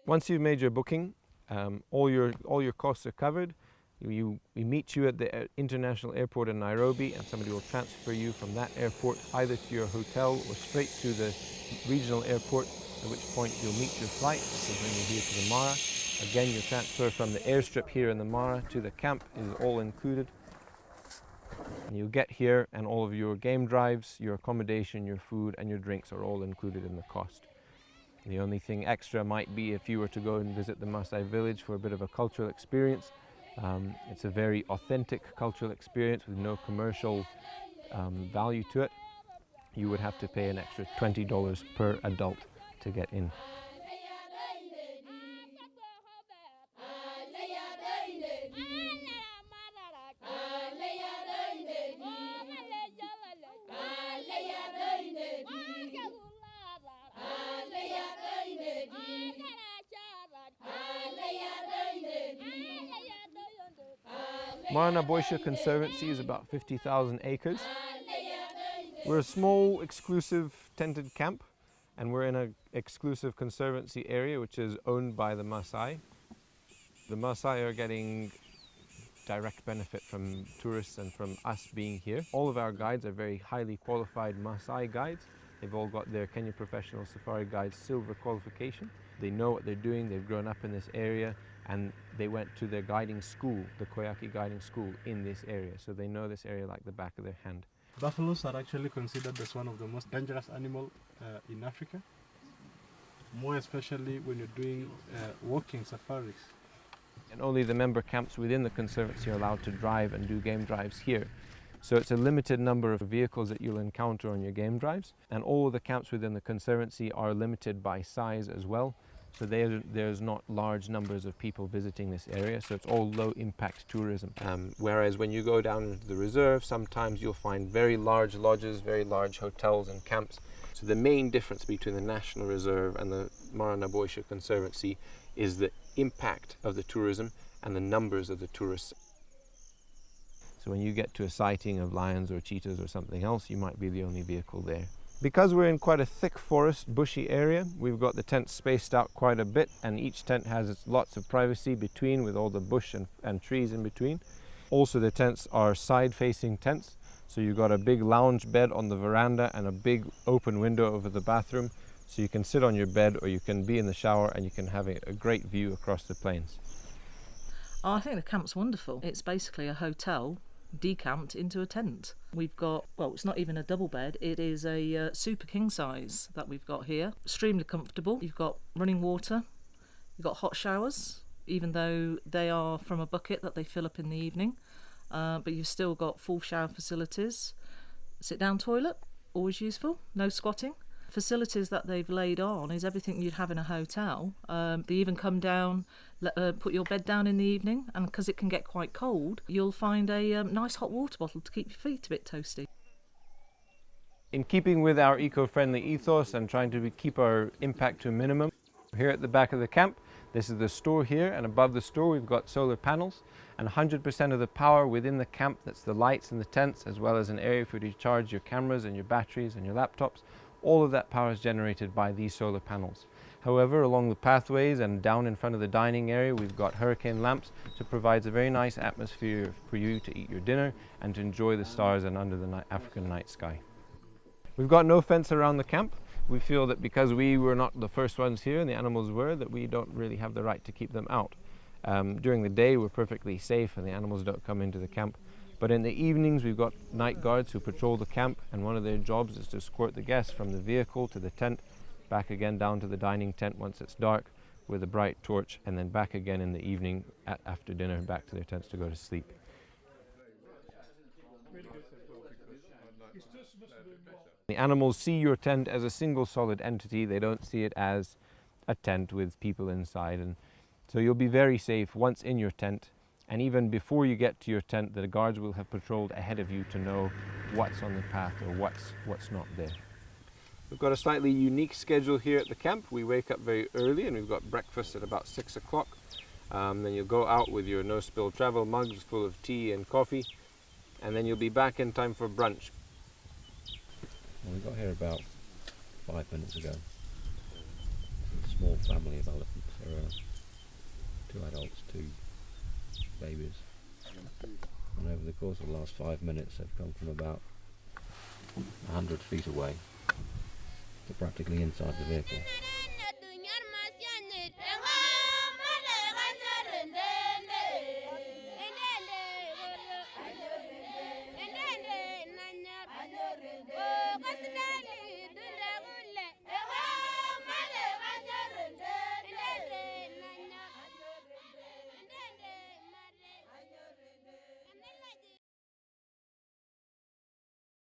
Once you've made your booking, all your costs are covered. We meet you at the international airport in Nairobi, and somebody will transfer you from that airport either to your hotel or straight to the regional airport, at which point you'll meet your flight to bring you here to the Mara. Again, your transfer from the airstrip here in the Mara to the camp is all included. And you'll get here and all of your game drives, your accommodation, your food and your drinks are all included in the cost. The only thing extra might be if you were to go and visit the Masai village for a bit of a cultural experience. It's a very authentic cultural experience with no commercial value to it. You would have to pay an extra $20 per adult to get in. Conservancy is about 50,000 acres. We're a small, exclusive tented camp, and we're in an exclusive conservancy area which is owned by the Masai. The Masai are getting direct benefit from tourists and from us being here. All of our guides are very highly qualified Masai guides. They've all got their Kenya Professional Safari Guide Silver qualification. They know what they're doing, they've grown up in this area, and they went to their guiding school, the Koyaki guiding school, in this area. So they know this area like the back of their hand. Buffaloes are actually considered as one of the most dangerous animals in Africa, more especially when you're doing walking safaris. And only the member camps within the Conservancy are allowed to drive and do game drives here. So it's a limited number of vehicles that you'll encounter on your game drives. And all of the camps within the Conservancy are limited by size as well. So there's not large numbers of people visiting this area, so it's all low impact tourism. Whereas when you go down into the reserve, sometimes you'll find very large lodges, very large hotels and camps. So the main difference between the National Reserve and the Mara Naboisha Conservancy is the impact of the tourism and the numbers of the tourists. So when you get to a sighting of lions or cheetahs or something else, you might be the only vehicle there. Because we're in quite a thick forest, bushy area, we've got the tents spaced out quite a bit, and each tent has lots of privacy between, with all the bush and trees in between. Also, the tents are side-facing tents, so you've got a big lounge bed on the veranda and a big open window over the bathroom, so you can sit on your bed or you can be in the shower and you can have a great view across the plains. Oh, I think the camp's wonderful. It's basically a hotel decamped into a tent. We've got, well, it's not even a double bed, it is a super king size that we've got here. Extremely comfortable. You've got running water, you've got hot showers, even though they are from a bucket that they fill up in the evening, but you've still got full shower facilities. Sit down toilet, always useful, no squatting. Facilities that they've laid on is everything you'd have in a hotel. They even come down, put your bed down in the evening, and because it can get quite cold, you'll find a nice hot water bottle to keep your feet a bit toasty. In keeping with our eco-friendly ethos and trying to keep our impact to a minimum, here at the back of the camp, this is the store here, and above the store we've got solar panels, and 100% of the power within the camp, that's the lights and the tents, as well as an area for you to charge your cameras and your batteries and your laptops. All of that power is generated by these solar panels. However, along the pathways and down in front of the dining area, we've got hurricane lamps, so it provides a very nice atmosphere for you to eat your dinner and to enjoy the stars and under the African night sky. We've got no fence around the camp. We feel that because we were not the first ones here and the animals were, that we don't really have the right to keep them out. During the day, we're perfectly safe and the animals don't come into the camp. But in the evenings, we've got night guards who patrol the camp, and one of their jobs is to escort the guests from the vehicle to the tent, back again down to the dining tent once it's dark with a bright torch, and then back again in the evening after dinner back to their tents to go to sleep. The animals see your tent as a single solid entity. They don't see it as a tent with people inside, and so you'll be very safe once in your tent. And even before you get to your tent, the guards will have patrolled ahead of you to know what's on the path or what's not there. We've got a slightly unique schedule here at the camp. We wake up very early and we've got breakfast at about 6 o'clock. Then you'll go out with your no-spill travel mugs full of tea and coffee, and then you'll be back in time for brunch. Well, we got here about 5 minutes ago. A small family of elephants 2 adults, 2 babies. And over the course of the last 5 minutes they've come from about 100 feet away to practically inside the vehicle.